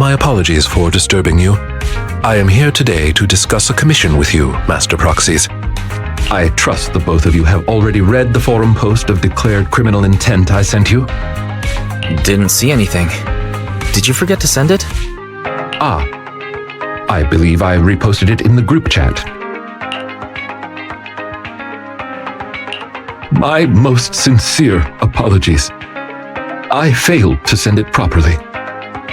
my apologies for disturbing you. I am here today to discuss a commission with you, Master Proxies. I trust the both of you have already read the forum post of declared criminal intent I sent you. Didn't see anything. Did you forget to send it? I believe I reposted it in the group chat. My most sincere apologies. I failed to send it properly.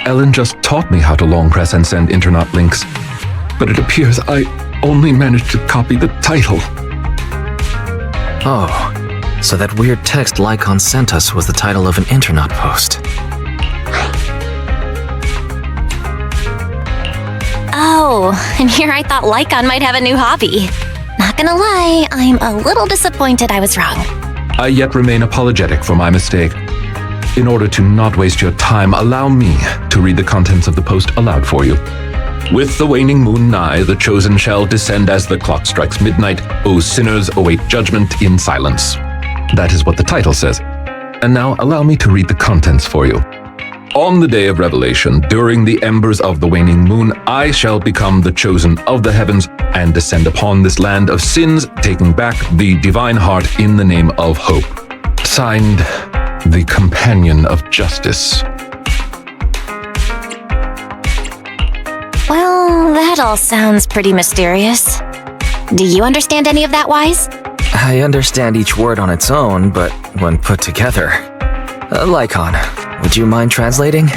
Ellen just taught me how to long press and send internaut links, but it appears I only managed to copy the title. Oh, so that weird text Lycaon sent us was the title of an internaut post. Oh, and here I thought Lycaon might have a new hobby. Not gonna lie, I'm a little disappointed I was wrong. I yet remain apologetic for my mistake. In order to not waste your time, allow me to read the contents of the post aloud for you. With the waning moon nigh, the chosen shall descend as the clock strikes midnight. O sinners, await judgment in silence. That is what the title says. And now allow me to read the contents for you. On the day of revelation, during the embers of the waning moon, I shall become the chosen of the heavens and descend upon this land of sins, taking back the divine heart in the name of hope. Signed, the Companion of Justice. Well, that all sounds pretty mysterious. Do you understand any of that, Wise? I understand each word on its own, but when put together... Lycaon, would you mind translating?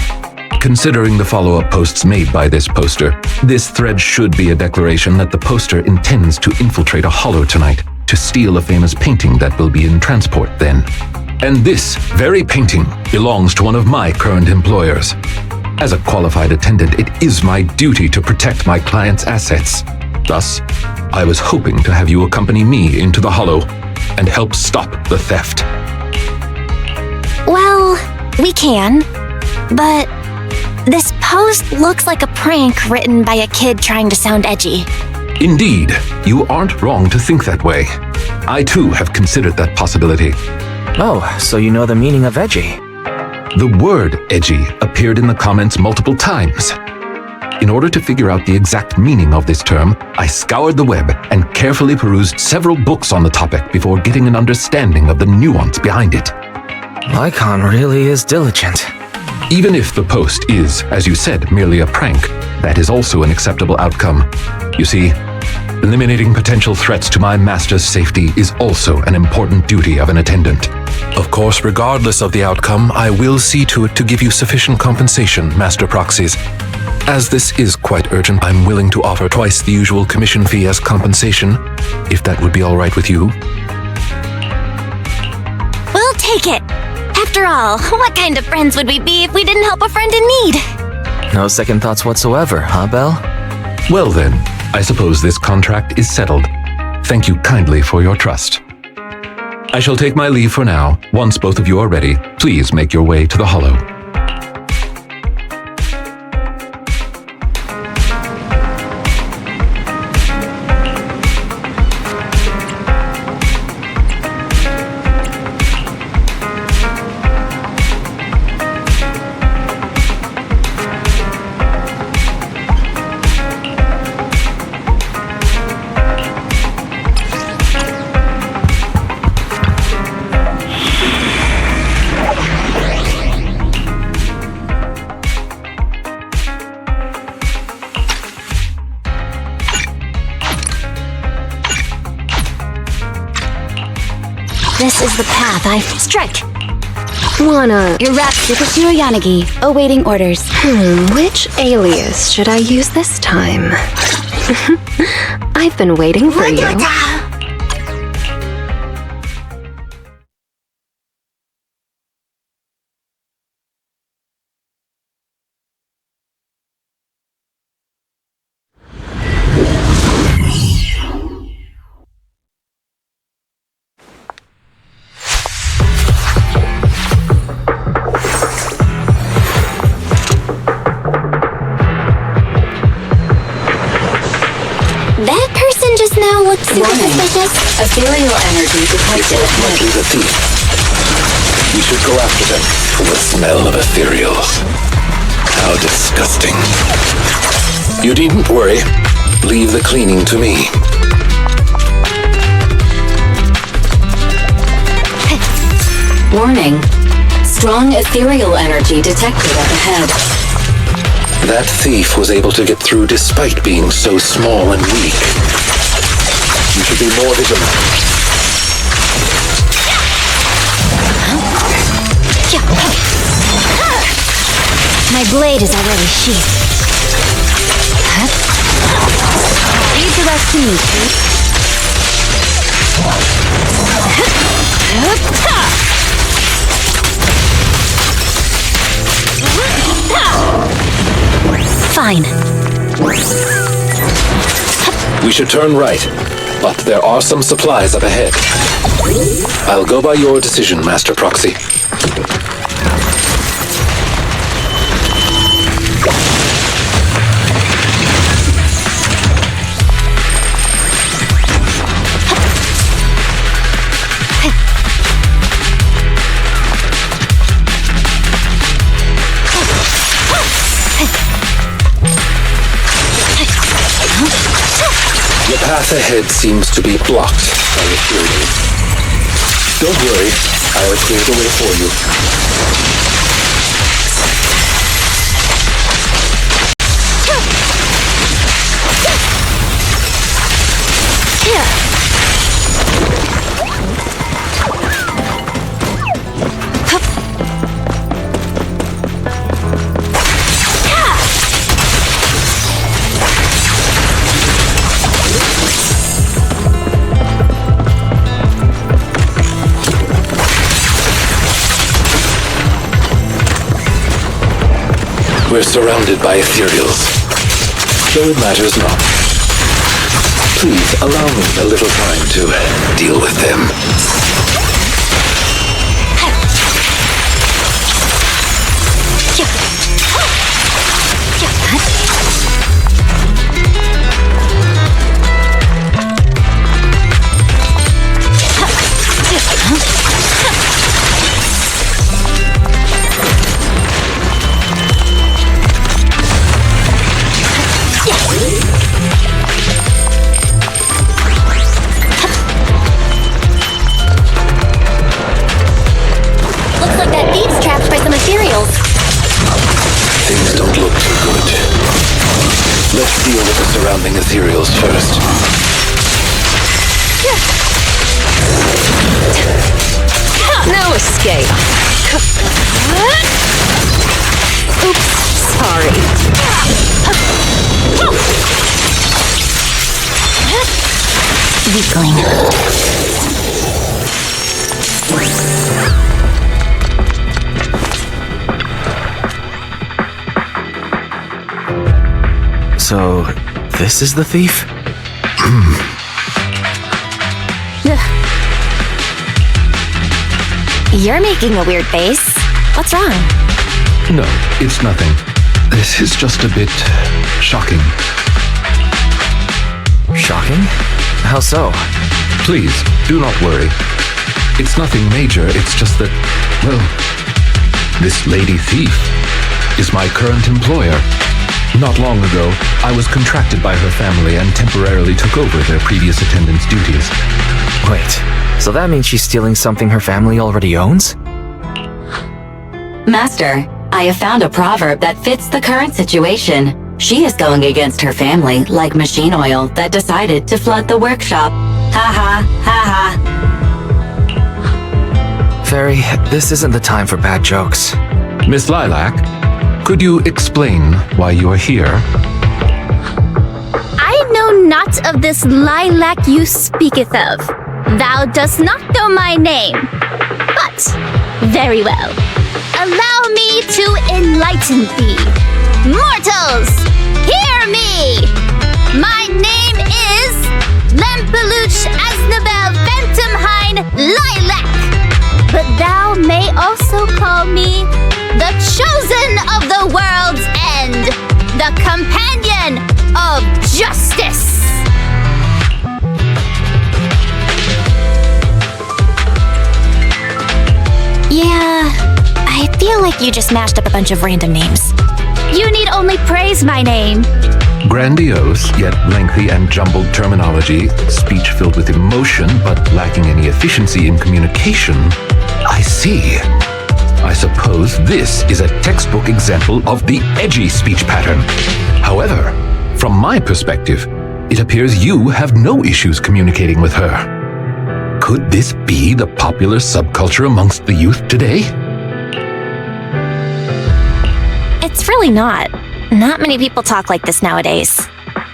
Considering the follow-up posts made by this poster, this thread should be a declaration that the poster intends to infiltrate a hollow tonight to steal a famous painting that will be in transport then. And this very painting belongs to one of my current employers. As a qualified attendant, it is my duty to protect my client's assets. Thus, I was hoping to have you accompany me into the hollow and help stop the theft. Well, we can, but this post looks like a prank written by a kid trying to sound edgy. Indeed, you aren't wrong to think that way. I too have considered that possibility. Oh, so you know the meaning of edgy. The word edgy appeared in the comments multiple times. In order to figure out the exact meaning of this term, I scoured the web and carefully perused several books on the topic before getting an understanding of the nuance behind it. Lycaon really is diligent. Even if the post is, as you said, merely a prank, that is also an acceptable outcome. You see, eliminating potential threats to my master's safety is also an important duty of an attendant. Of course, regardless of the outcome, I will see to it to give you sufficient compensation, Master Proxies. As this is quite urgent, I'm willing to offer twice the usual commission fee as compensation, if that would be all right with you. We'll take it. After all, what kind of friends would we be if we didn't help a friend in need? No second thoughts whatsoever, huh, Belle? Well then, I suppose this contract is settled. Thank you kindly for your trust. I shall take my leave for now. Once both of you are ready, please make your way to the hollow. This is the path I struck. Wanna Super Yanagi, awaiting orders. Which alias should I use this time? I've been waiting for you. That person just now looked super suspicious. Ethereal energy detected. He's a thief. We should go after them for the smell of ethereals. How disgusting. You needn't worry. Leave the cleaning to me. Warning. Strong ethereal energy detected up ahead. That thief was able to get through despite being so small and weak. You should be more vigilant. My blade is already sheathed. Interesting. Fine. We should turn right, but there are some supplies up ahead. I'll go by your decision, Master Proxy. The path ahead seems to be blocked by Ethereals. Don't worry, I'll clear the way for you. We're surrounded by Ethereals, though it matters not. Please allow me a little time to deal with them. Things don't look too good. Let's deal with the surrounding Ethereals first. No escape. Oops, sorry. Weakling. So, this is the thief? You're making a weird face. What's wrong? No, it's nothing. This is just a bit shocking. Shocking? How so? Please, do not worry. It's nothing major, it's just that, well, this lady thief is my current employer. Not long ago, I was contracted by her family and temporarily took over their previous attendant's duties. Wait, so that means she's stealing something her family already owns? Master, I have found a proverb that fits the current situation. She is going against her family like machine oil that decided to flood the workshop. Ha ha, ha ha. Fairy, this isn't the time for bad jokes. Miss Lilac, could you explain why you are here? I know not of this lilac you speaketh of. Thou dost not know my name. But, very well. Allow me to enlighten thee. Mortals, hear me! My name is Lempeluch Asnabel Ventumhine Lilac. But thou may also call me the chosen of the world's end, the companion of justice. Yeah, I feel like you just mashed up a bunch of random names. You need only praise my name. Grandiose, yet lengthy and jumbled terminology, speech filled with emotion but lacking any efficiency in communication. I see. I suppose this is a textbook example of the edgy speech pattern. However, from my perspective, it appears you have no issues communicating with her. Could this be the popular subculture amongst the youth today? It's really not. Not many people talk like this nowadays.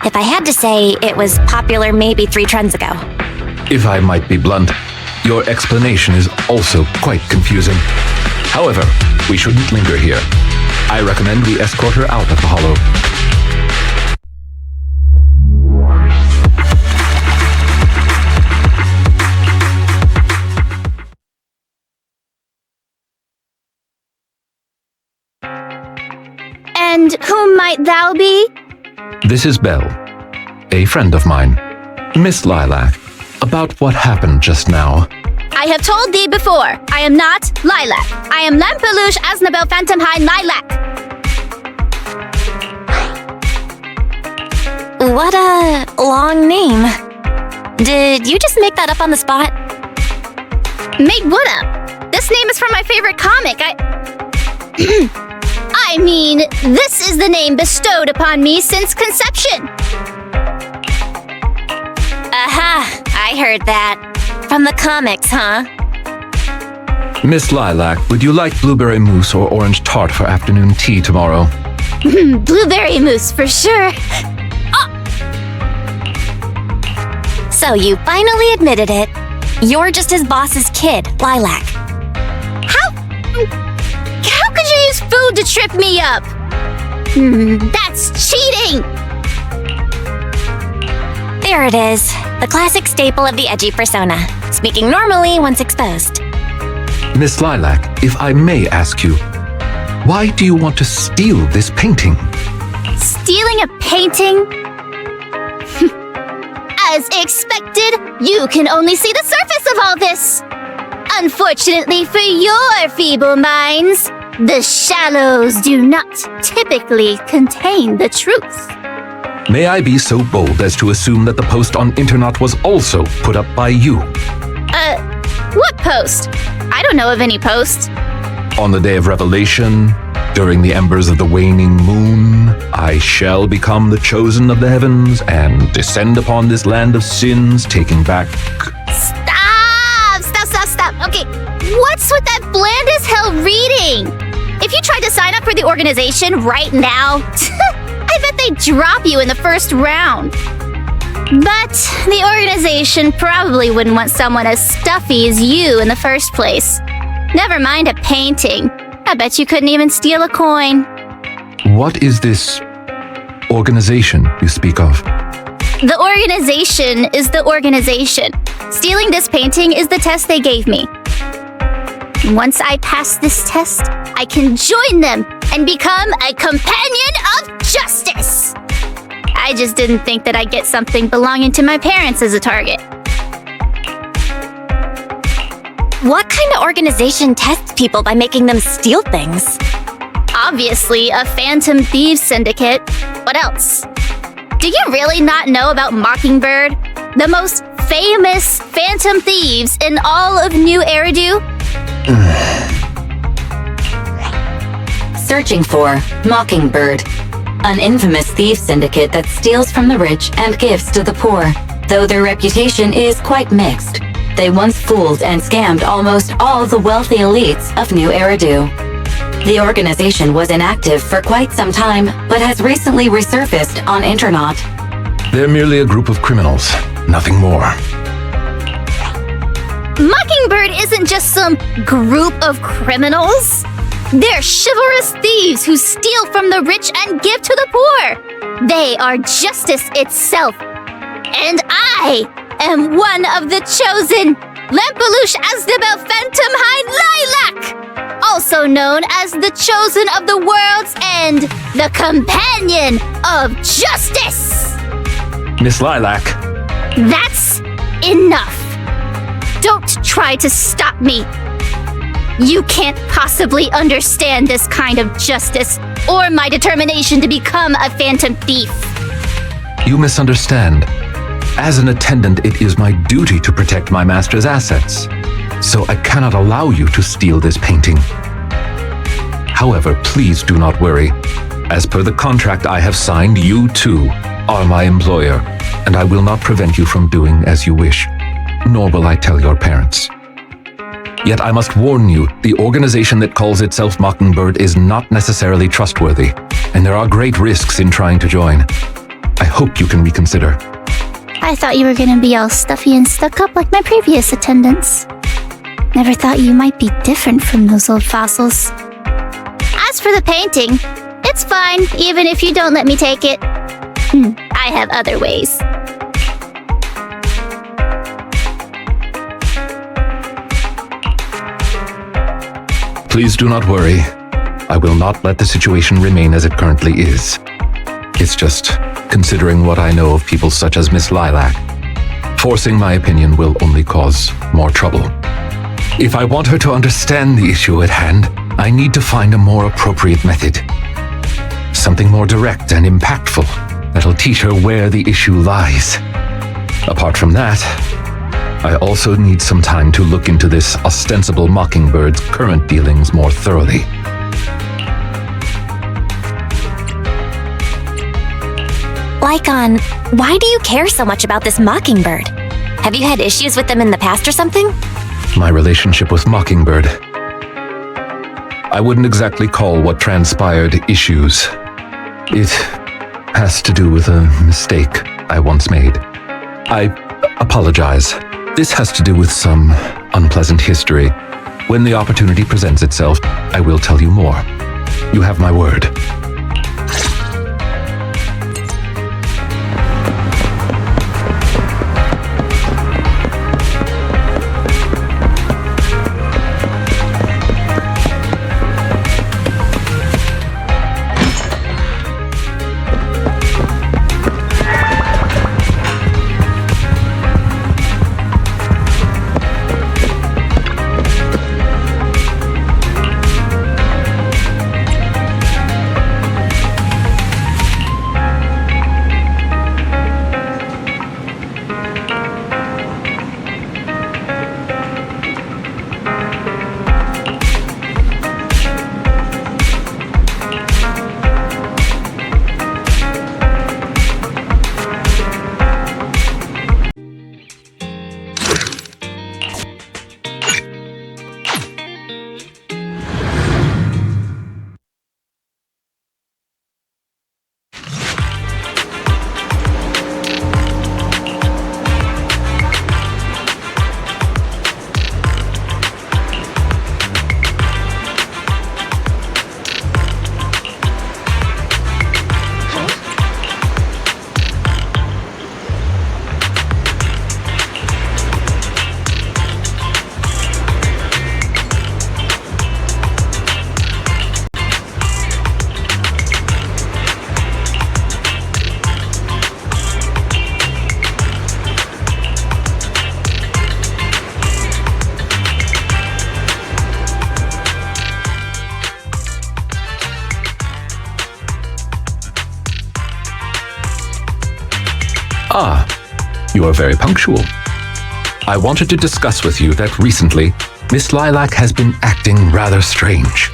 If I had to say, it was popular maybe 3 trends ago. If I might be blunt, your explanation is also quite confusing. However, we shouldn't linger here. I recommend we escort her out of the hollow. And whom might thou be? This is Belle, a friend of mine. Miss Lilac, about what happened just now. I have told thee before, I am not Lilac. I am Lampeluche Asnabel Phantomhine Lilac. What a long name. Did you just make that up on the spot? Made what up? This name is from my favorite comic. I mean, this is the name bestowed upon me since conception. Aha, I heard that. From the comics, huh? Miss Lilac, would you like blueberry mousse or orange tart for afternoon tea tomorrow? Blueberry mousse for sure. So you finally admitted it. You're just his boss's kid, Lilac. How could you use food to trip me up? That's cheating! There it is. The classic staple of the edgy persona. Speaking normally once exposed. Miss Lilac, if I may ask you, why do you want to steal this painting? Stealing a painting? As expected, you can only see the surface of all this. Unfortunately for your feeble minds, the shallows do not typically contain the truth. May I be so bold as to assume that the post on internet was also put up by you? What post? I don't know of any post. On the day of revelation, during the embers of the waning moon, I shall become the chosen of the heavens and descend upon this land of sins, taking back... Stop! Okay, what's with that bland as hell reading? If you tried to sign up for the organization right now, I bet they'd drop you in the first round. But the organization probably wouldn't want someone as stuffy as you in the first place. Never mind a painting. I bet you couldn't even steal a coin. What is this organization you speak of? The organization is the organization. Stealing this painting is the test they gave me. Once I pass this test, I can join them and become a companion of justice. I just didn't think that I'd get something belonging to my parents as a target. What kind of organization tests people by making them steal things? Obviously, a Phantom Thieves Syndicate. What else? Do you really not know about Mockingbird? The most famous Phantom Thieves in all of New Eridu? Searching for Mockingbird, an infamous thief syndicate that steals from the rich and gives to the poor. Though their reputation is quite mixed, they once fooled and scammed almost all the wealthy elites of New Eridu. The organization was inactive for quite some time, but has recently resurfaced on internet. They're merely a group of criminals, nothing more. Mockingbird isn't just some group of criminals. They're chivalrous thieves who steal from the rich and give to the poor. They are justice itself. And I am one of the chosen, Lampeluche Asnabel Phantomhine Lilac, also known as the chosen of the world's end, the companion of justice. Miss Lilac. That's enough. Don't try to stop me. You can't possibly understand this kind of justice or my determination to become a phantom thief. You misunderstand. As an attendant, it is my duty to protect my master's assets, so I cannot allow you to steal this painting. However, please do not worry. As per the contract I have signed, you too are my employer, and I will not prevent you from doing as you wish, nor will I tell your parents. Yet I must warn you, the organization that calls itself Mockingbird is not necessarily trustworthy, and there are great risks in trying to join. I hope you can reconsider. I thought you were gonna be all stuffy and stuck up like my previous attendants. Never thought you might be different from those old fossils. As for the painting, it's fine, even if you don't let me take it. I have other ways. Please do not worry. I will not let the situation remain as it currently is. It's just, considering what I know of people such as Miss Lilac, forcing my opinion will only cause more trouble. If I want her to understand the issue at hand, I need to find a more appropriate method. Something more direct and impactful that'll teach her where the issue lies. Apart from that, I also need some time to look into this ostensible Mockingbird's current dealings more thoroughly. Lycaon, why do you care so much about this Mockingbird? Have you had issues with them in the past or something? My relationship with Mockingbird. I wouldn't exactly call what transpired issues. It has to do with a mistake I once made. I apologize. This has to do with some unpleasant history. When the opportunity presents itself, I will tell you more. You have my word. Ah, you are very punctual. I wanted to discuss with you that recently, Miss Lilac has been acting rather strange.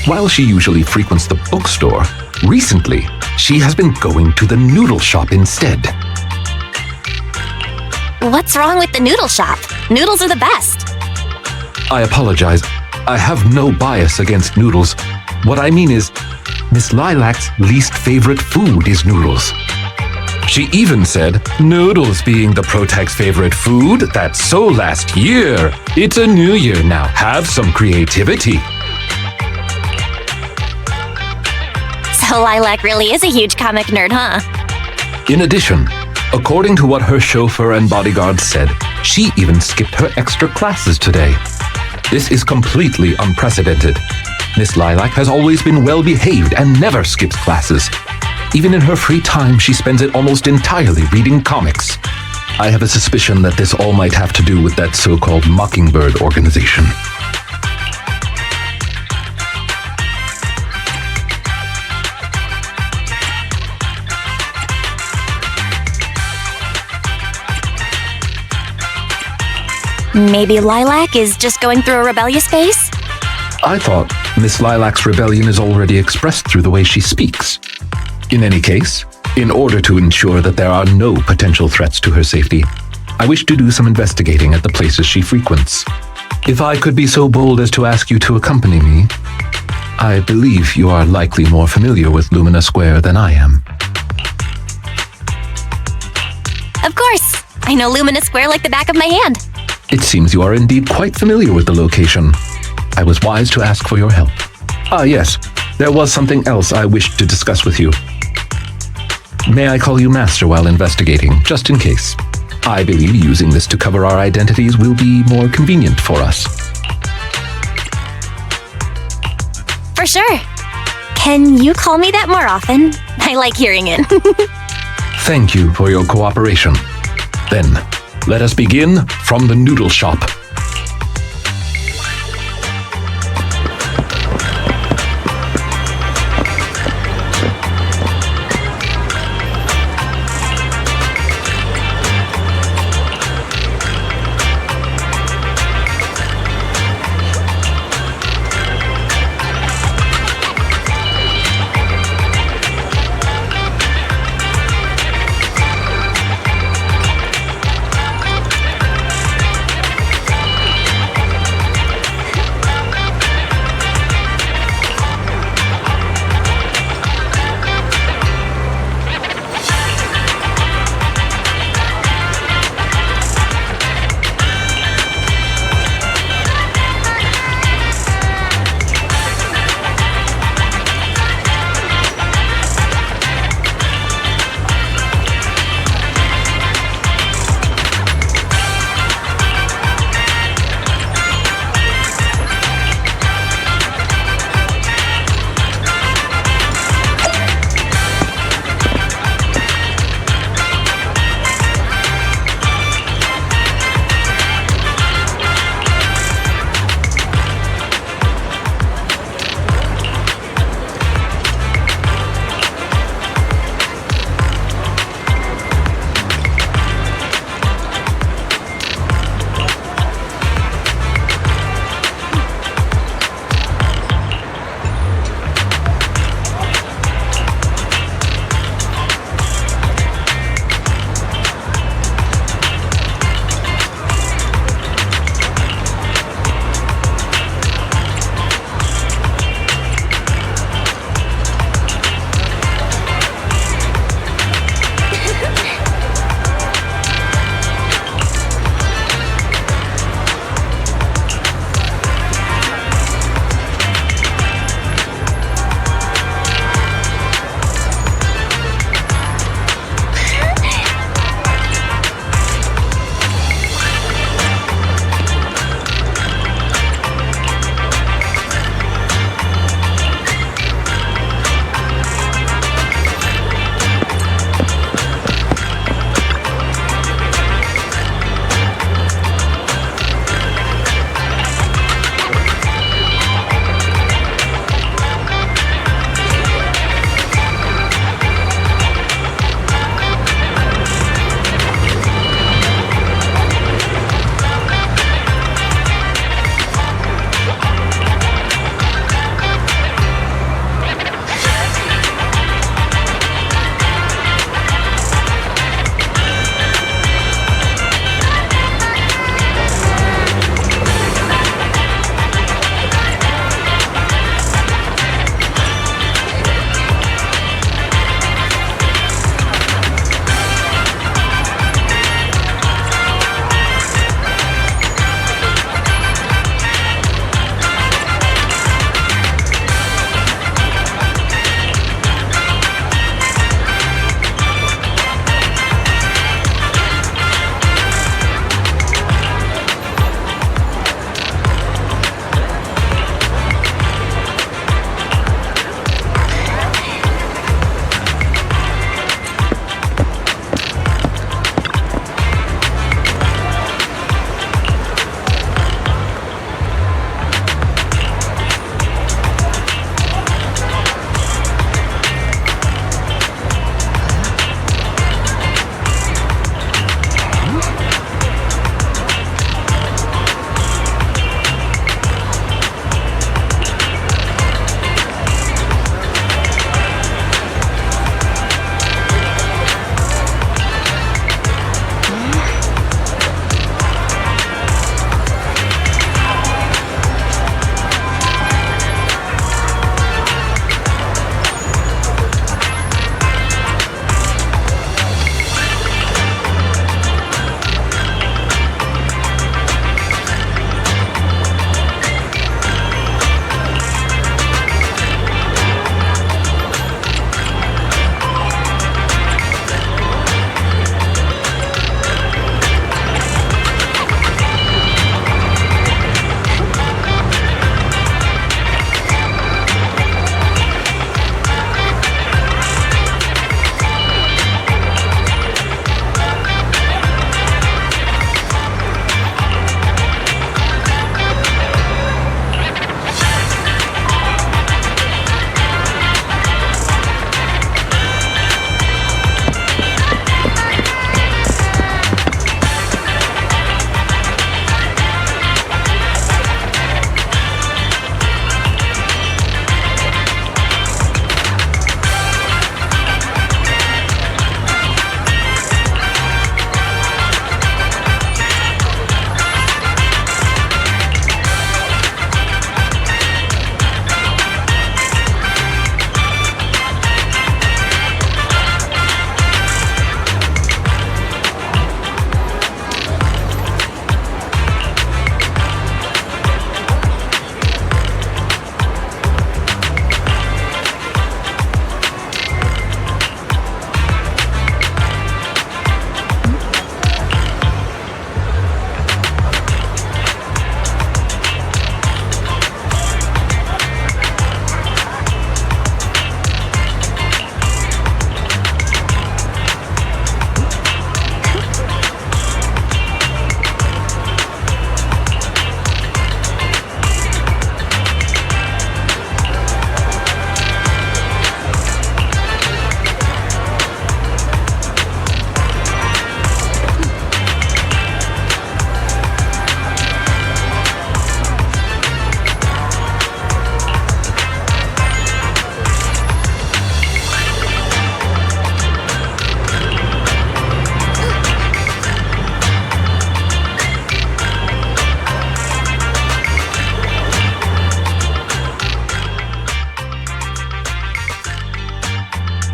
While she usually frequents the bookstore, recently, she has been going to the noodle shop instead. What's wrong with the noodle shop? Noodles are the best. I apologize. I have no bias against noodles. What I mean is, Miss Lilac's least favorite food is noodles. She even said, noodles being the Protag's favorite food, that's so last year. It's a new year now. Have some creativity. So Lilac really is a huge comic nerd, huh? In addition, according to what her chauffeur and bodyguard said, she even skipped her extra classes today. This is completely unprecedented. Miss Lilac has always been well-behaved and never skips classes. Even in her free time, she spends it almost entirely reading comics. I have a suspicion that this all might have to do with that so-called Mockingbird organization. Maybe Lilac is just going through a rebellious phase? I thought Miss Lilac's rebellion is already expressed through the way she speaks. In any case, in order to ensure that there are no potential threats to her safety, I wish to do some investigating at the places she frequents. If I could be so bold as to ask you to accompany me, I believe you are likely more familiar with Lumina Square than I am. Of course! I know Lumina Square like the back of my hand. It seems you are indeed quite familiar with the location. I was wise to ask for your help. Ah, yes, there was something else I wished to discuss with you. May I call you Master while investigating, just in case? I believe using this to cover our identities will be more convenient for us. For sure. Can you call me that more often? I like hearing it. Thank you for your cooperation. Then, let us begin from the noodle shop.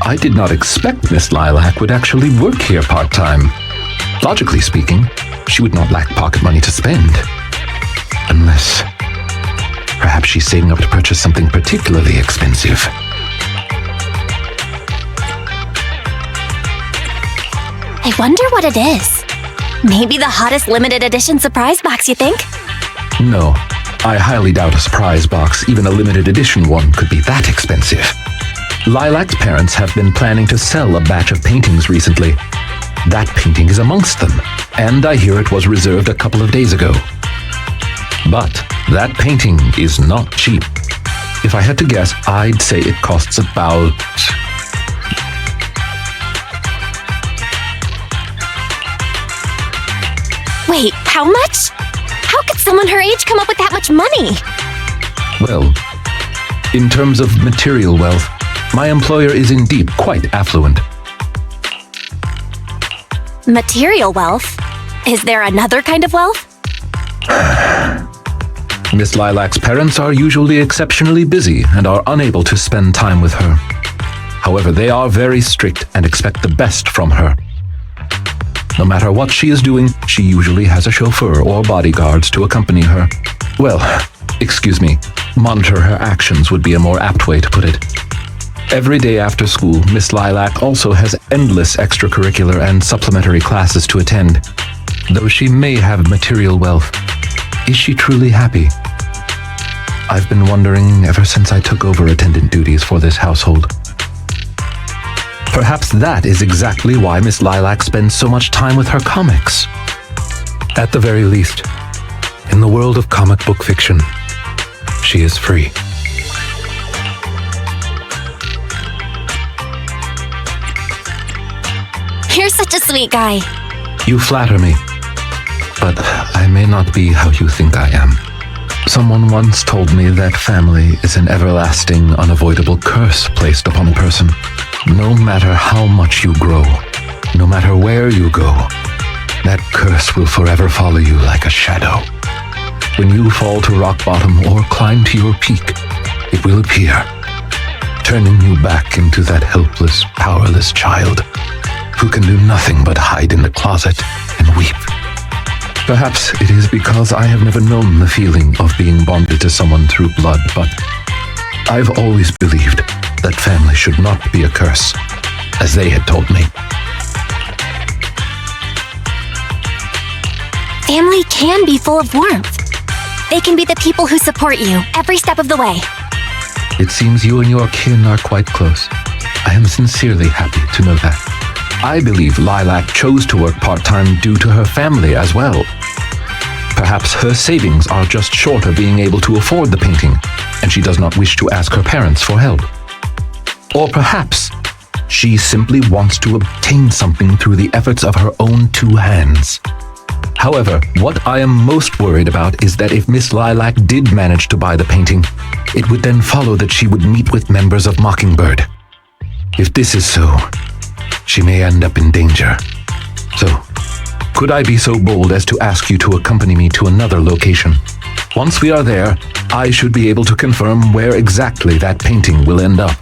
I did not expect Miss Lilac would actually work here part-time. Logically speaking, she would not lack pocket money to spend. Unless... perhaps she's saving up to purchase something particularly expensive. I wonder what it is. Maybe the hottest limited edition surprise box, you think? No, I highly doubt a surprise box, even a limited edition one, could be that expensive. Lilac's parents have been planning to sell a batch of paintings recently. That painting is amongst them, and I hear it was reserved a couple of days ago. But that painting is not cheap. If I had to guess, I'd say it costs about... Wait, how much? How could someone her age come up with that much money? Well, in terms of material wealth, my employer is indeed quite affluent. Material wealth? Is there another kind of wealth? Miss Lilac's parents are usually exceptionally busy and are unable to spend time with her. However, they are very strict and expect the best from her. No matter what she is doing, she usually has a chauffeur or bodyguards to accompany her. Well, excuse me, monitor her actions would be a more apt way to put it. Every day after school, Miss Lilac also has endless extracurricular and supplementary classes to attend. Though she may have material wealth, is she truly happy? I've been wondering ever since I took over attendant duties for this household. Perhaps that is exactly why Miss Lilac spends so much time with her comics. At the very least, in the world of comic book fiction, she is free. You're such a sweet guy. You flatter me, but I may not be how you think I am. Someone once told me that family is an everlasting, unavoidable curse placed upon a person. No matter how much you grow, no matter where you go, that curse will forever follow you like a shadow. When you fall to rock bottom or climb to your peak, it will appear, turning you back into that helpless, powerless child who can do nothing but hide in the closet and weep. Perhaps it is because I have never known the feeling of being bonded to someone through blood, but I've always believed that family should not be a curse, as they had told me. Family can be full of warmth. They can be the people who support you every step of the way. It seems you and your kin are quite close. I am sincerely happy to know that. I believe Lilac chose to work part-time due to her family as well. Perhaps her savings are just short of being able to afford the painting, and she does not wish to ask her parents for help. Or perhaps she simply wants to obtain something through the efforts of her own two hands. However, what I am most worried about is that if Miss Lilac did manage to buy the painting, it would then follow that she would meet with members of Mockingbird. If this is so, she may end up in danger. So, could I be so bold as to ask you to accompany me to another location? Once we are there, I should be able to confirm where exactly that painting will end up.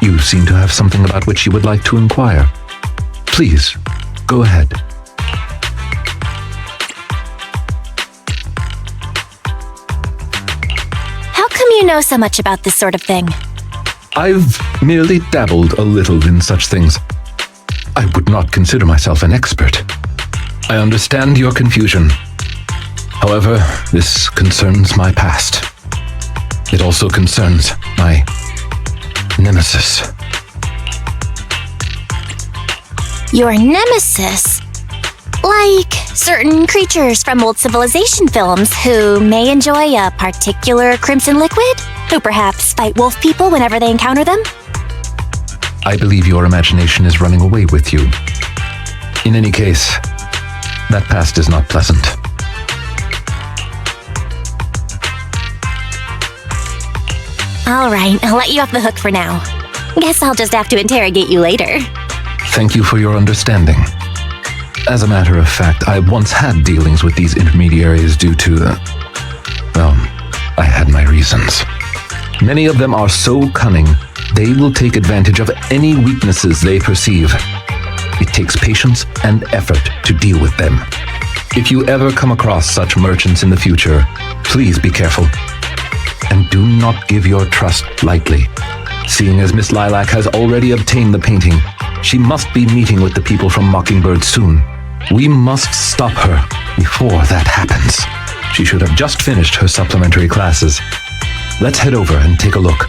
You seem to have something about which you would like to inquire. Please, go ahead. How come you know so much about this sort of thing? I've merely dabbled a little in such things. I would not consider myself an expert. I understand your confusion. However, this concerns my past. It also concerns my nemesis. Your nemesis? Like certain creatures from old civilization films who may enjoy a particular crimson liquid? Who perhaps fight wolf people whenever they encounter them? I believe your imagination is running away with you. In any case, that past is not pleasant. All right, I'll let you off the hook for now. Guess I'll just have to interrogate you later. Thank you for your understanding. As a matter of fact, I once had dealings with these intermediaries due to, I had my reasons. Many of them are so cunning, they will take advantage of any weaknesses they perceive. It takes patience and effort to deal with them. If you ever come across such merchants in the future, please be careful. And do not give your trust lightly. Seeing as Miss Lilac has already obtained the painting, she must be meeting with the people from Mockingbird soon. We must stop her before that happens. She should have just finished her supplementary classes. Let's head over and take a look.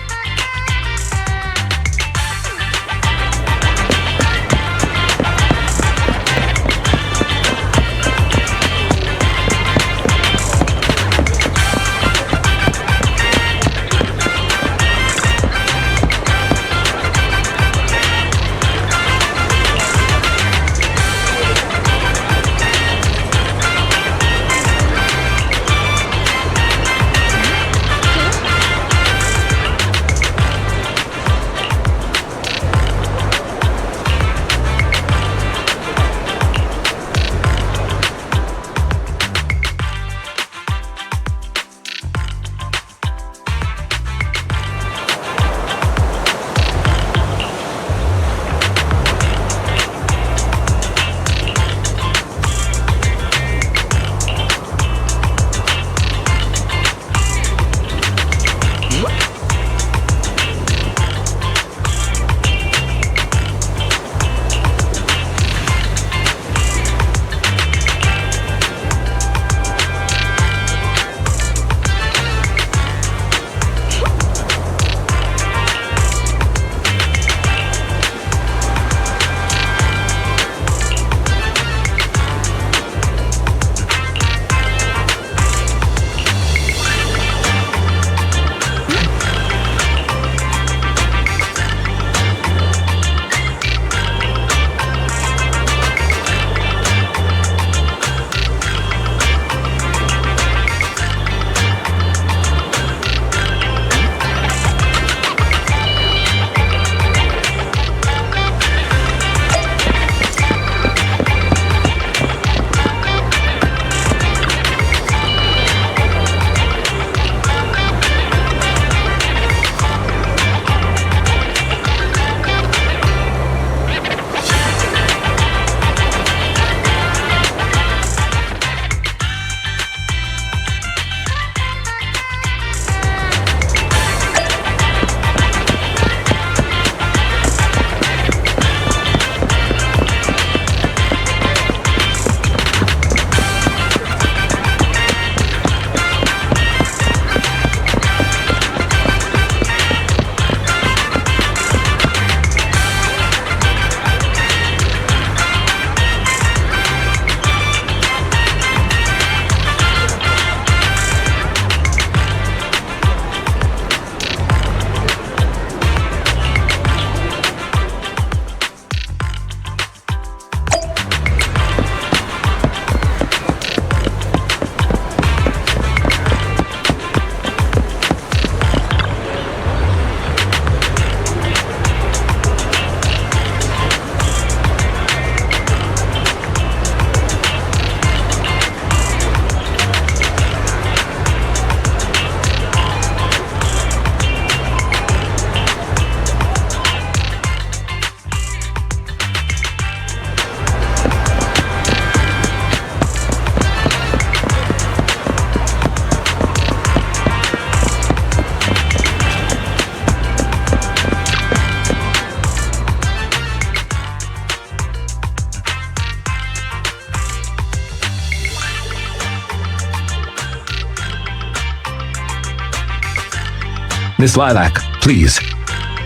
Miss Lilac, please.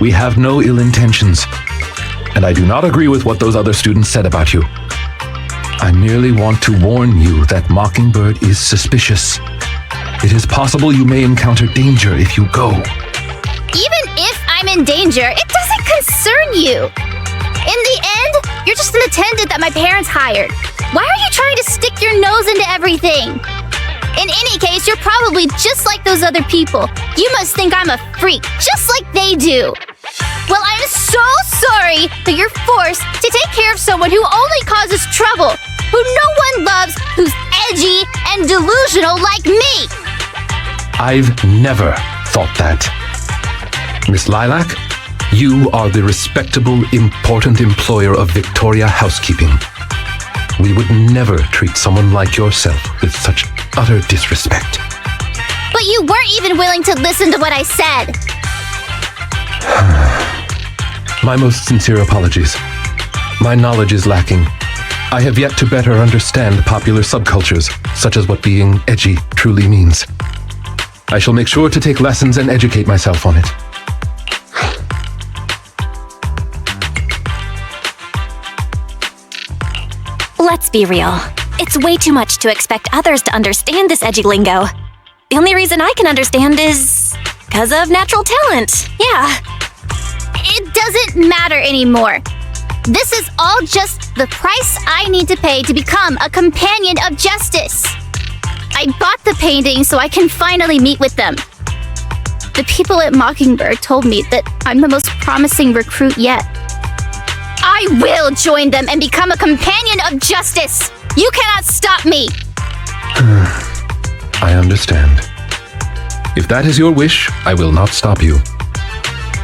We have no ill intentions. And I do not agree with what those other students said about you. I merely want to warn you that Mockingbird is suspicious. It is possible you may encounter danger if you go. Even if I'm in danger, it doesn't concern you. In the end, you're just an attendant that my parents hired. Why are you trying to stick your nose into everything? In any case, you're probably just like those other people. You must think I'm a freak, just like they do. Well, I'm so sorry that you're forced to take care of someone who only causes trouble, who no one loves, who's edgy and delusional like me. I've never thought that. Miss Lilac, you are the respectable, important employer of Victoria Housekeeping. We would never treat someone like yourself with such utter disrespect. But you weren't even willing to listen to what I said. My most sincere apologies. My knowledge is lacking. I have yet to better understand popular subcultures, such as what being edgy truly means. I shall make sure to take lessons and educate myself on it. Let's be real. It's way too much to expect others to understand this edgy lingo. The only reason I can understand is because of natural talent. Yeah. It doesn't matter anymore. This is all just the price I need to pay to become a companion of justice. I bought the painting so I can finally meet with them. The people at Mockingbird told me that I'm the most promising recruit yet. I will join them and become a companion of justice. You cannot stop me. I understand. If that is your wish, I will not stop you.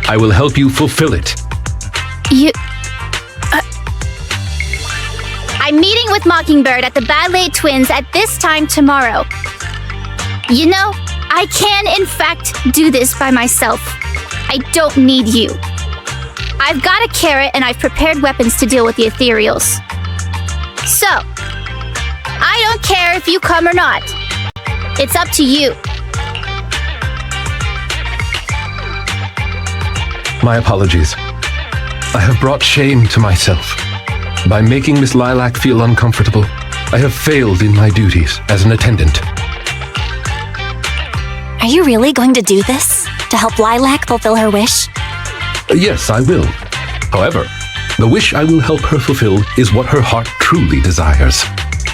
I will help you fulfill it. I'm meeting with Mockingbird at the Ballet Twins at this time tomorrow. You know, I can in fact do this by myself. I don't need you. I've got a carrot and I've prepared weapons to deal with the ethereals. So, I don't care if you come or not. It's up to you. My apologies. I have brought shame to myself. By making Miss Lilac feel uncomfortable, I have failed in my duties as an attendant. Are you really going to do this? To help Lilac fulfill her wish? Yes, I will. However, the wish I will help her fulfill is what her heart truly desires.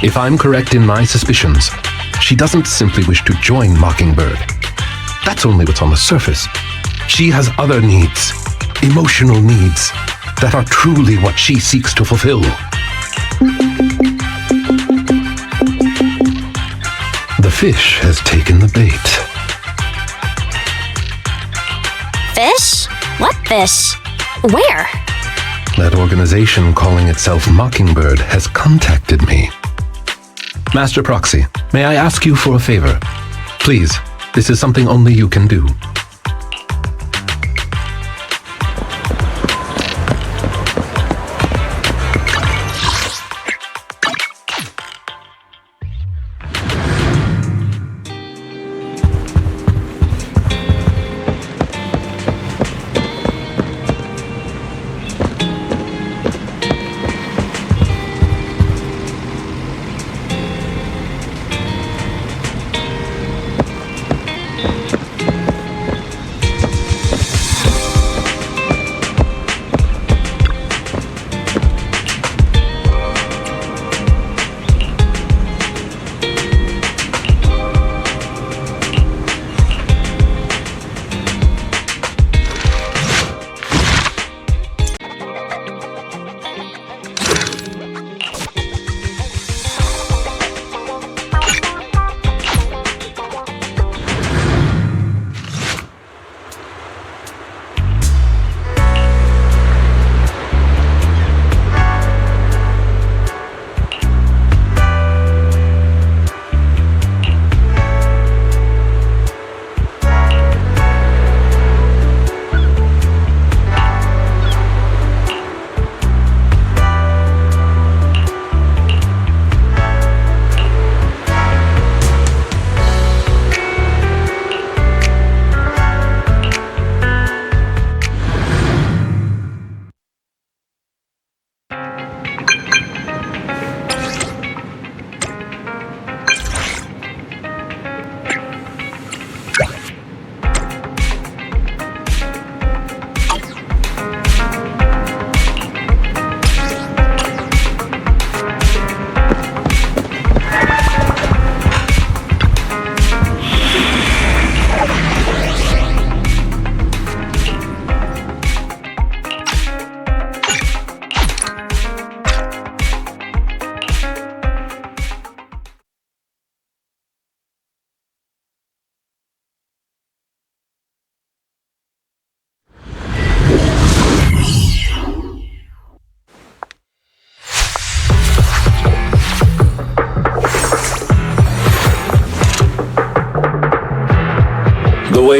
If I'm correct in my suspicions, she doesn't simply wish to join Mockingbird. That's only what's on the surface. She has other needs, emotional needs, that are truly what she seeks to fulfill. The fish has taken the bait. Fish? What fish? Where? That organization calling itself Mockingbird has contacted me. Master Proxy, may I ask you for a favor? Please, this is something only you can do.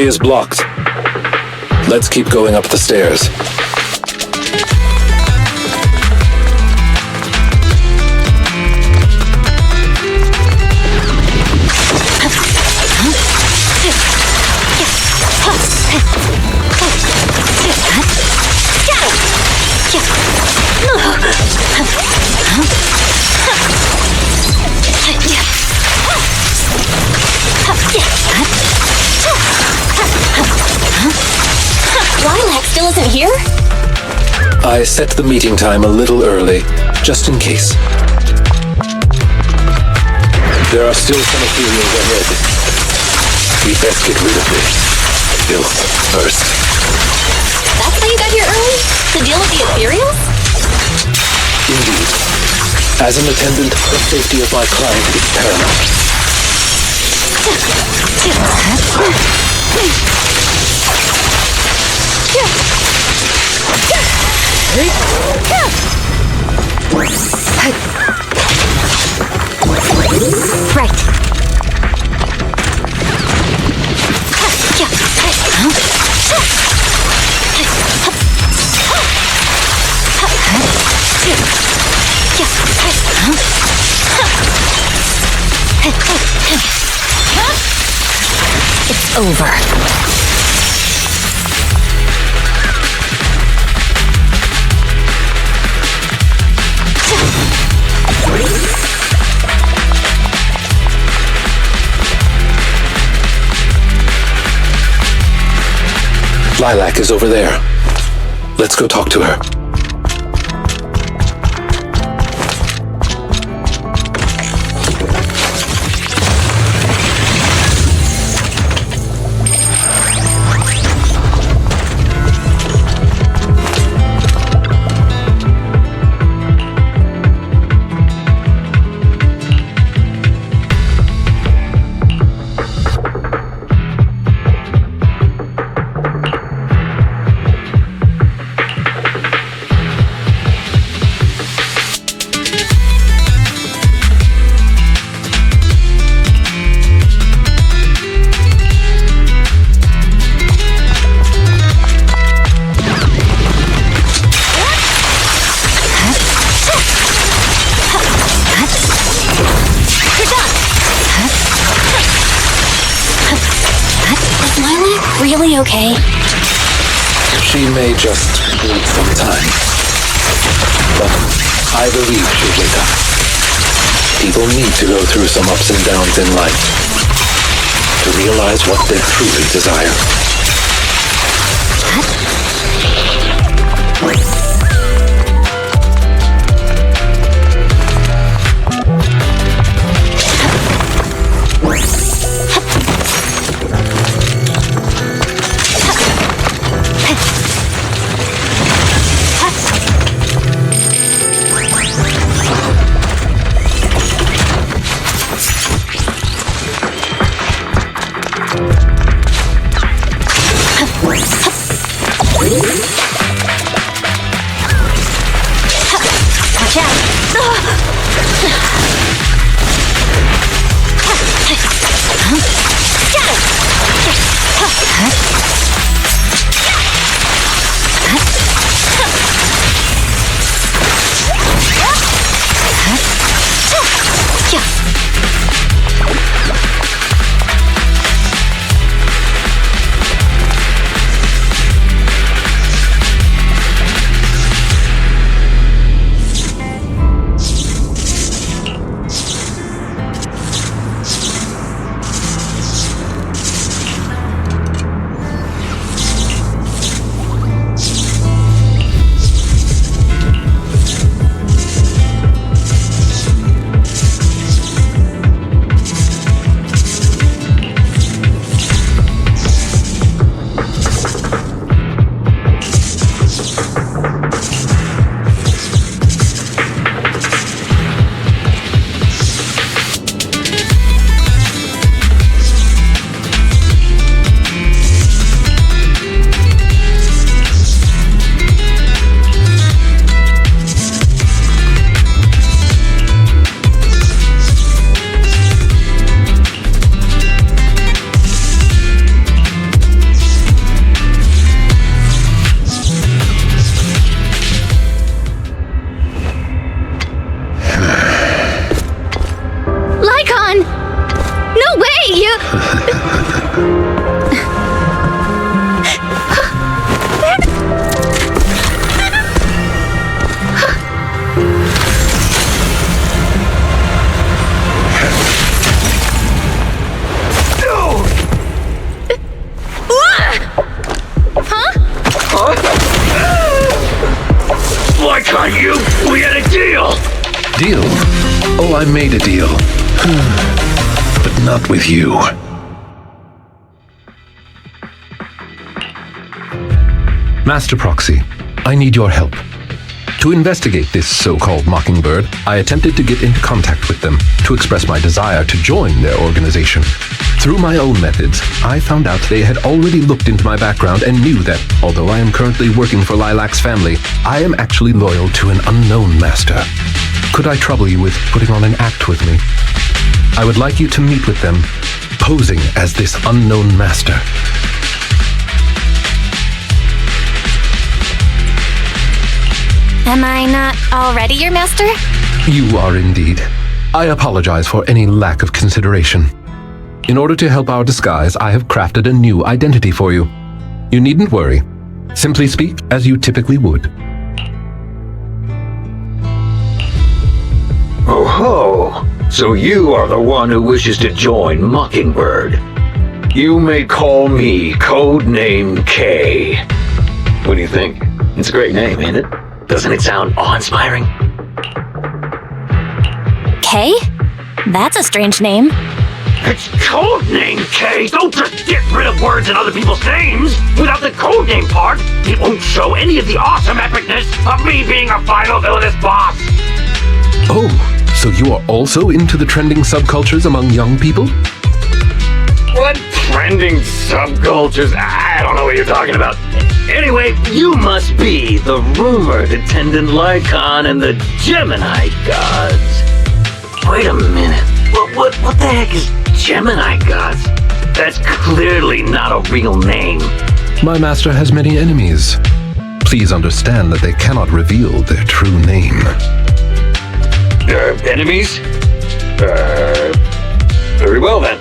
way is blocked. Let's keep going up the stairs. Lilac still isn't here? I set the meeting time a little early, just in case. There are still some ethereals ahead. We best get rid of this filth first. That's why you got here early? To deal with the ethereals? Indeed. As an attendant, the safety of my client is paramount. It's over. Lilac is over there. Let's go talk to her. Really okay? She may just need some time. But I believe she'll wake up. People need to go through some ups and downs in life to realize what they truly desire. Lycaon, we had a deal! Deal? Oh, I made a deal. But not with you. Master Proxy, I need your help. To investigate this so-called Mockingbird, I attempted to get into contact with them to express my desire to join their organization. Through my own methods, I found out they had already looked into my background and knew that, although I am currently working for Lilac's family, I am actually loyal to an unknown master. Could I trouble you with putting on an act with me? I would like you to meet with them, posing as this unknown master. Am I not already your master? You are indeed. I apologize for any lack of consideration. In order to help our disguise, I have crafted a new identity for you. You needn't worry. Simply speak as you typically would. Oh ho! So you are the one who wishes to join Mockingbird. You may call me Codename K. What do you think? It's a great name, ain't it? Doesn't it sound awe-inspiring? K? That's a strange name. It's Codename K! Don't just get rid of words in other people's names! Without the codename part, it won't show any of the awesome epicness of me being a final villainous boss! Oh, so you are also into the trending subcultures among young people? What trending subcultures? I don't know what you're talking about. Anyway, you must be the rumored attendant Lycaon and the Gemini gods. Wait a minute. What the heck is Gemini gods? That's clearly not a real name. My master has many enemies. Please understand that they cannot reveal their true name. Enemies? Very well then.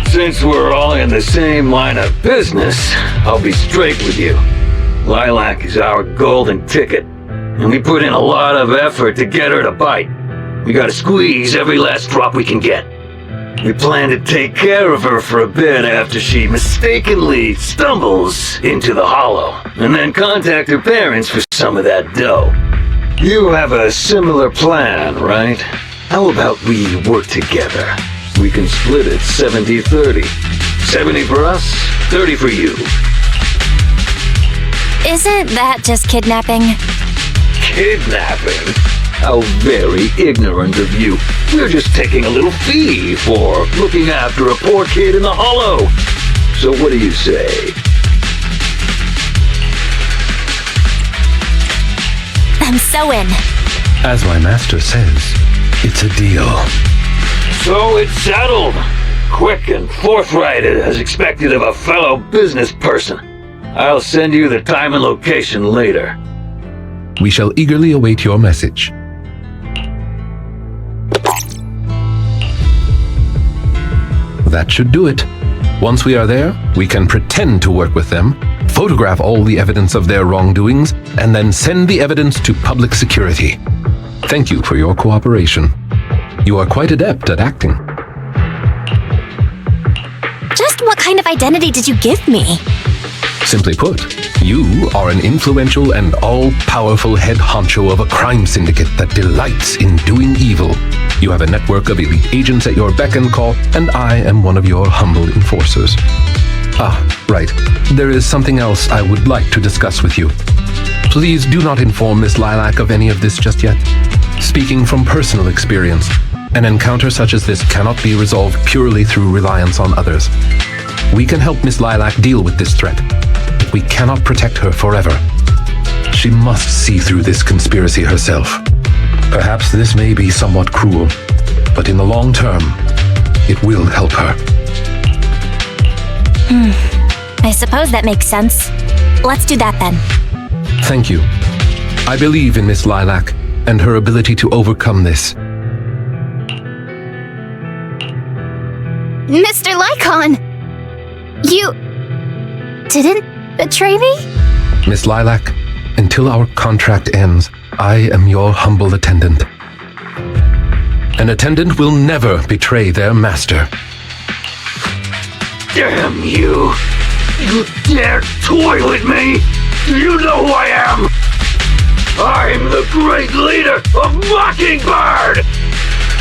Since we're all in the same line of business, I'll be straight with you. Lilac is our golden ticket, and we put in a lot of effort to get her to bite. We gotta squeeze every last drop we can get. We plan to take care of her for a bit after she mistakenly stumbles into the hollow, and then contact her parents for some of that dough. You have a similar plan, right? How about we work together? We can split it 70-30. 70 for us, 30 for you. Isn't that just kidnapping? Kidnapping? How very ignorant of you. We're just taking a little fee for looking after a poor kid in the hollow. So what do you say? I'm so in. As my master says, it's a deal. So it's settled. Quick and forthright as expected of a fellow business person. I'll send you the time and location later. We shall eagerly await your message. That should do it. Once we are there, we can pretend to work with them, photograph all the evidence of their wrongdoings, and then send the evidence to public security. Thank you for your cooperation. You are quite adept at acting. Just what kind of identity did you give me? Simply put, you are an influential and all-powerful head honcho of a crime syndicate that delights in doing evil. You have a network of elite agents at your beck and call, and I am one of your humble enforcers. Ah, right. There is something else I would like to discuss with you. Please do not inform Miss Lilac of any of this just yet. Speaking from personal experience, an encounter such as this cannot be resolved purely through reliance on others. We can help Miss Lilac deal with this threat, but we cannot protect her forever. She must see through this conspiracy herself. Perhaps this may be somewhat cruel, but in the long term, it will help her. I suppose that makes sense. Let's do that then. Thank you. I believe in Miss Lilac and her ability to overcome this. Mr. Lycaon! You didn't betray me? Miss Lilac, until our contract ends, I am your humble attendant. An attendant will never betray their master. Damn you! You dare toy with me? Do you know who I am? I'm the great leader of Mockingbird!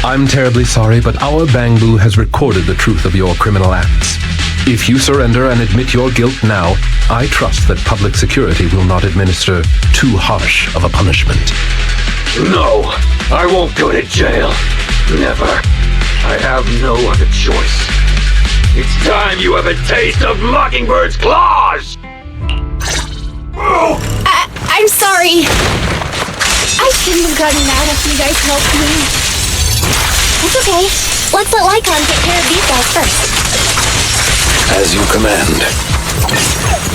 I'm terribly sorry, but our Bangbu has recorded the truth of your criminal acts. If you surrender and admit your guilt now, I trust that public security will not administer too harsh of a punishment. No, I won't go to jail. Never. I have no other choice. It's time you have a taste of Mockingbird's claws! I'm sorry. I shouldn't have gotten mad after you guys helped me. It's okay. Let's let Lycaon take care of these guys first. As you command.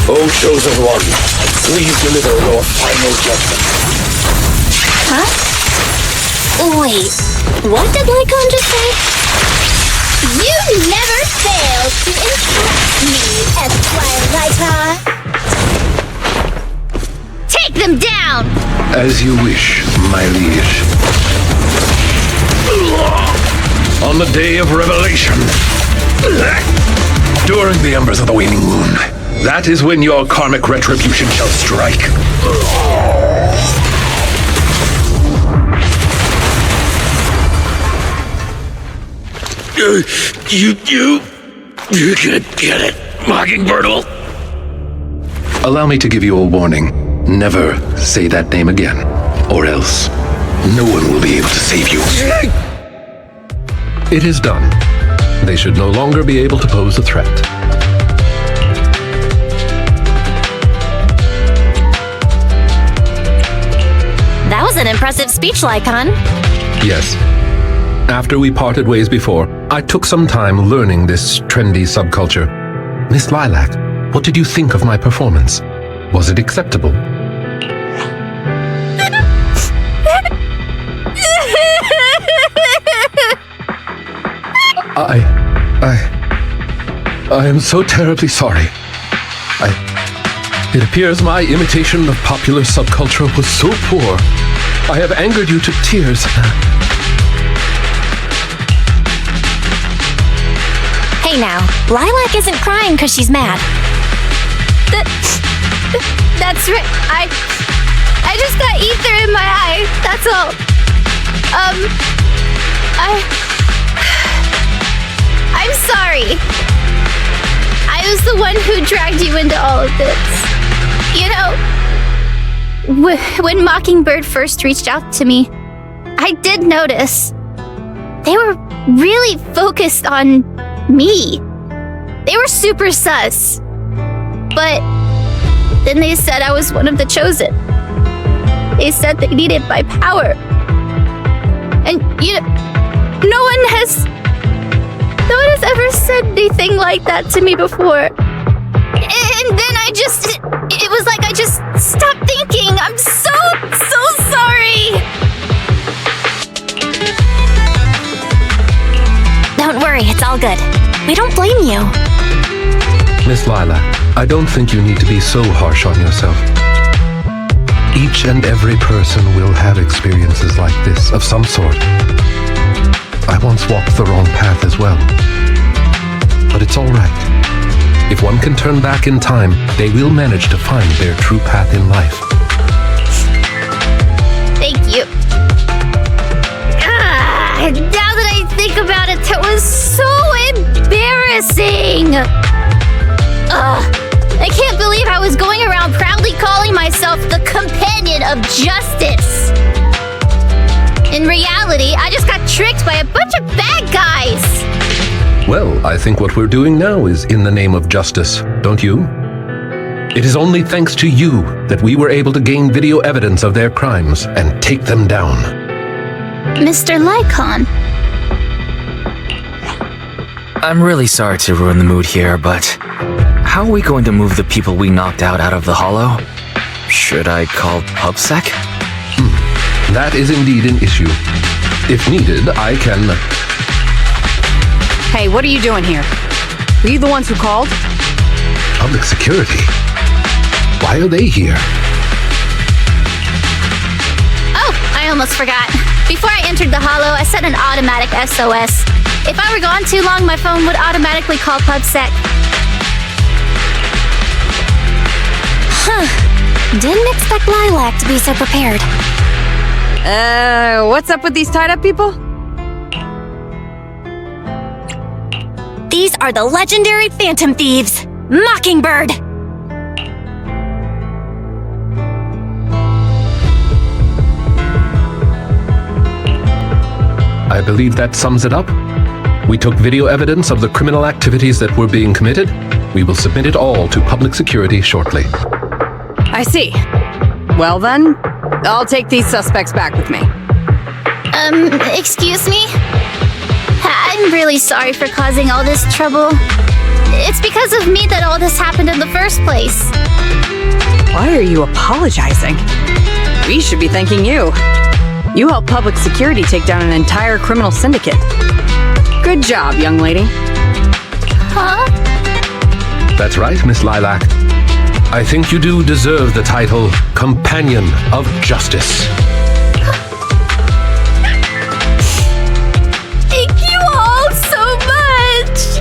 O Chosen One, please deliver your final judgment. Huh? Wait, what did Lycaon just say? You never fail to impress me, Esquire Lycaon. Take them down! As you wish, my liege. On the day of revelation. During the embers of the waning moon, that is when your karmic retribution shall strike. You can't get it, Mockingbird will. Allow me to give you a warning. Never say that name again, or else no one will be able to save you. It is done. They should no longer be able to pose a threat. That was an impressive speech, Lycaon. Yes. After we parted ways before, I took some time learning this trendy subculture. Miss Lilac, what did you think of my performance? Was it acceptable? I am so terribly sorry. It appears my imitation of popular subculture was so poor. I have angered you to tears. Hey now, Lilac isn't crying because she's mad. That's right. I just got ether in my eye. That's all. I'm sorry. I was the one who dragged you into all of this. You know, when Mockingbird first reached out to me, I did notice they were really focused on me. They were super sus. But then they said I was one of the chosen. They said they needed my power. And, you know, no one has ever said anything like that to me before. And then it was like I just stopped thinking. I'm so sorry. Don't worry, it's all good. We don't blame you. Miss Lilac, I don't think you need to be so harsh on yourself. Each and every person will have experiences like this of some sort. I once walked the wrong path as well. But it's all right. If one can turn back in time, they will manage to find their true path in life. Thank you. Now that I think about it, that was so embarrassing. I can't believe I was going around proudly calling myself the companion of justice. In reality, I just got tricked by a bunch of bad guys. Well, I think what we're doing now is in the name of justice, don't you? It is only thanks to you that we were able to gain video evidence of their crimes and take them down. Mr. Lycaon. I'm really sorry to ruin the mood here, but how are we going to move the people we knocked out of the hollow? Should I call PubSec? That is indeed an issue. If needed, I can... Hey, what are you doing here? Were you the ones who called? Public security? Why are they here? Oh, I almost forgot. Before I entered the hollow, I set an automatic SOS. If I were gone too long, my phone would automatically call PubSec. Huh. Didn't expect Lilac to be so prepared. What's up with these tied up people? These are the legendary Phantom Thieves, Mockingbird. I believe that sums it up. We took video evidence of the criminal activities that were being committed. We will submit it all to public security shortly. I see. Well then, I'll take these suspects back with me. Excuse me? I'm really sorry for causing all this trouble. It's because of me that all this happened in the first place. Why are you apologizing? We should be thanking you. You helped public security take down an entire criminal syndicate. Good job, young lady. Huh? That's right, Miss Lilac. I think you do deserve the title Companion of Justice. Thank you all so much!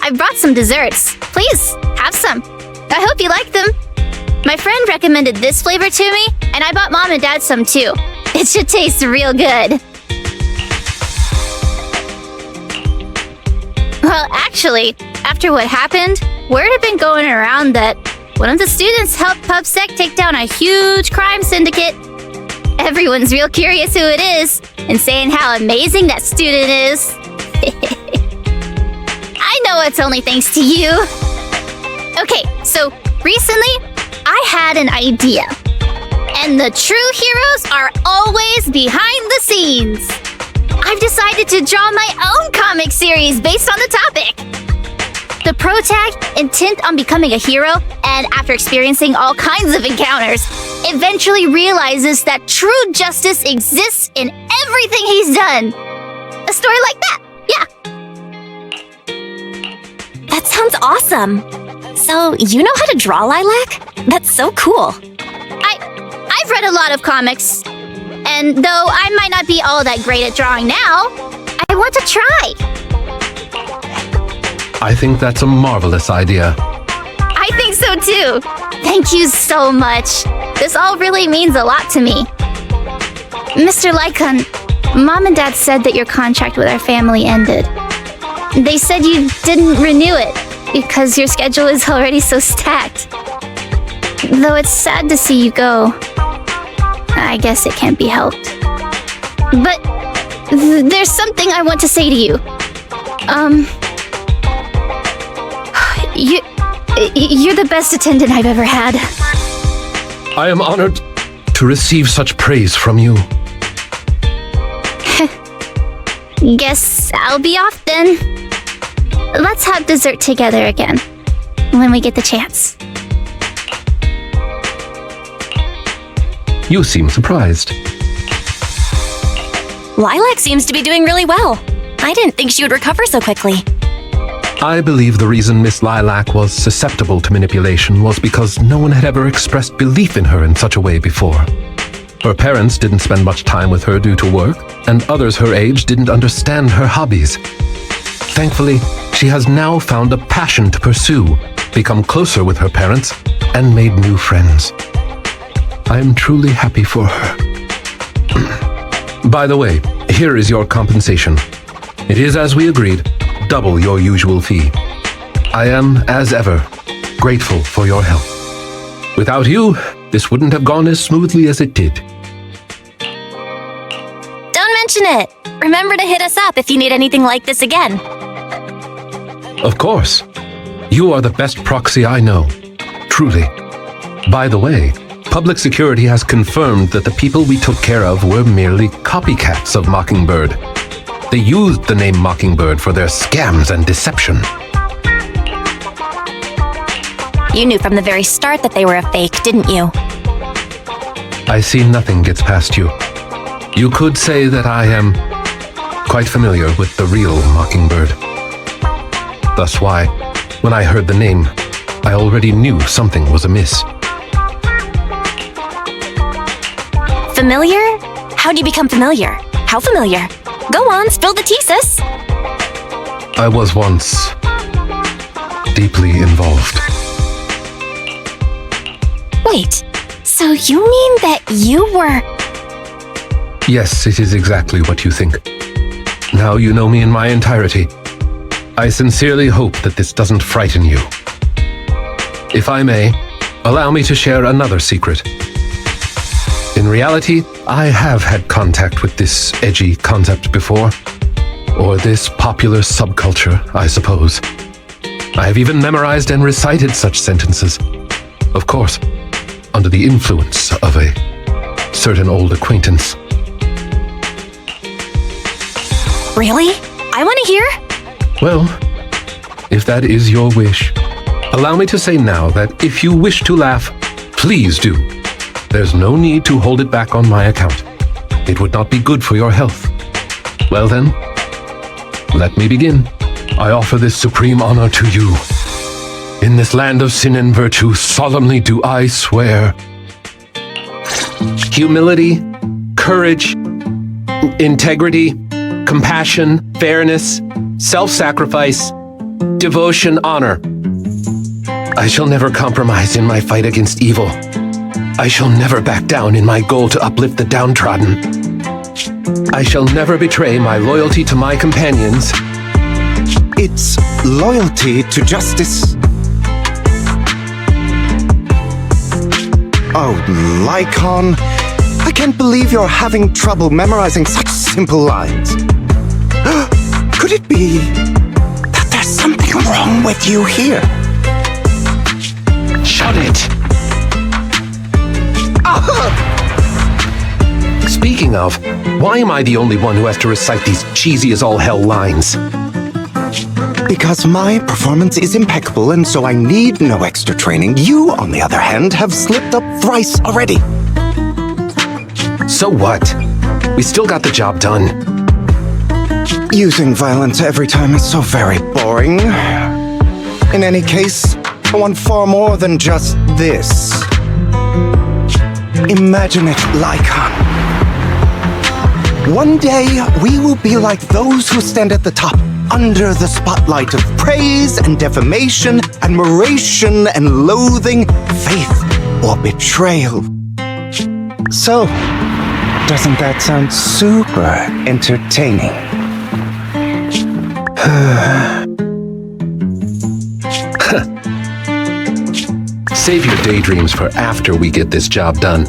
I brought some desserts. Please, have some. I hope you like them. My friend recommended this flavor to me, and I bought Mom and Dad some too. It should taste real good. Well, actually, after what happened, word had been going around that one of the students helped PubSec take down a huge crime syndicate. Everyone's real curious who it is, and saying how amazing that student is. I know it's only thanks to you. Okay, so recently, I had an idea. And the true heroes are always behind the scenes. I've decided to draw my own comic series based on the topic. The protag, intent on becoming a hero, and after experiencing all kinds of encounters, eventually realizes that true justice exists in everything he's done. A story like that, yeah. That sounds awesome. So, you know how to draw, Lilac? That's so cool. I've read a lot of comics. And though I might not be all that great at drawing now, I want to try. I think that's a marvelous idea. I think so too. Thank you so much. This all really means a lot to me. Mr. Lycaon, Mom and Dad said that your contract with our family ended. They said you didn't renew it because your schedule is already so stacked. Though it's sad to see you go. I guess it can't be helped. But there's something I want to say to you. You're the best attendant I've ever had. I am honored to receive such praise from you. Guess I'll be off then. Let's have dessert together again, when we get the chance. You seem surprised. Lilac seems to be doing really well. I didn't think she would recover so quickly. I believe the reason Miss Lilac was susceptible to manipulation was because no one had ever expressed belief in her in such a way before. Her parents didn't spend much time with her due to work, and others her age didn't understand her hobbies. Thankfully, she has now found a passion to pursue, become closer with her parents, and made new friends. I am truly happy for her. By the way, here is your compensation. It is as we agreed, double your usual fee. I am, as ever, grateful for your help. Without you, this wouldn't have gone as smoothly as it did. Don't mention it. Remember to hit us up if you need anything like this again. Of course. You are the best proxy I know. Truly. By the way, public security has confirmed that the people we took care of were merely copycats of Mockingbird. They used the name Mockingbird for their scams and deception. You knew from the very start that they were a fake, didn't you? I see nothing gets past you. You could say that I am quite familiar with the real Mockingbird. Thus why, when I heard the name, I already knew something was amiss. Familiar? How'd you become familiar? How familiar? Go on, spill the tea, sis. I was once deeply involved. Wait, so you mean that you were... Yes, it is exactly what you think. Now you know me in my entirety. I sincerely hope that this doesn't frighten you. If I may, allow me to share another secret. In reality, I have had contact with this edgy concept before. Or this popular subculture, I suppose. I have even memorized and recited such sentences. Of course, under the influence of a certain old acquaintance. Really? I want to hear? Well, if that is your wish, allow me to say now that if you wish to laugh, please do. There's no need to hold it back on my account. It would not be good for your health. Well then, let me begin. I offer this supreme honor to you. In this land of sin and virtue, solemnly do I swear. Humility, courage, integrity, compassion, fairness, self-sacrifice, devotion, honor. I shall never compromise in my fight against evil. I shall never back down in my goal to uplift the downtrodden. I shall never betray my loyalty to my companions. It's loyalty to justice. Oh, Lycaon, I can't believe you're having trouble memorizing such simple lines. Could it be that there's something wrong with you here? Shut it! Speaking of, why am I the only one who has to recite these cheesy as all hell lines? Because my performance is impeccable and so I need no extra training. You, on the other hand, have slipped up thrice already. So what? We still got the job done. Using violence every time is so very boring. In any case, I want far more than just this. Imagine it, Lycaon. One day, we will be like those who stand at the top, under the spotlight of praise and defamation, admiration and loathing, faith or betrayal. So, doesn't that sound super entertaining? Save your daydreams for after we get this job done.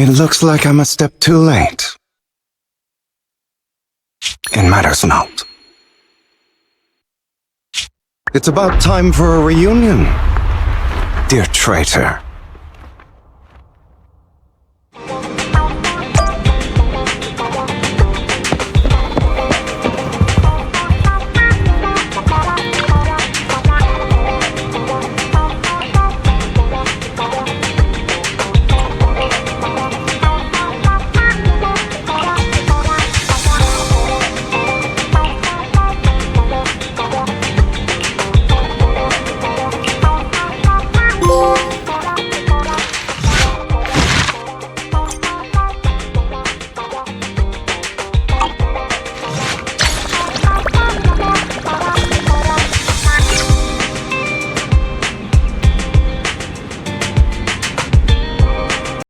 It looks like I'm a step too late. It matters not. It's about time for a reunion, dear traitor.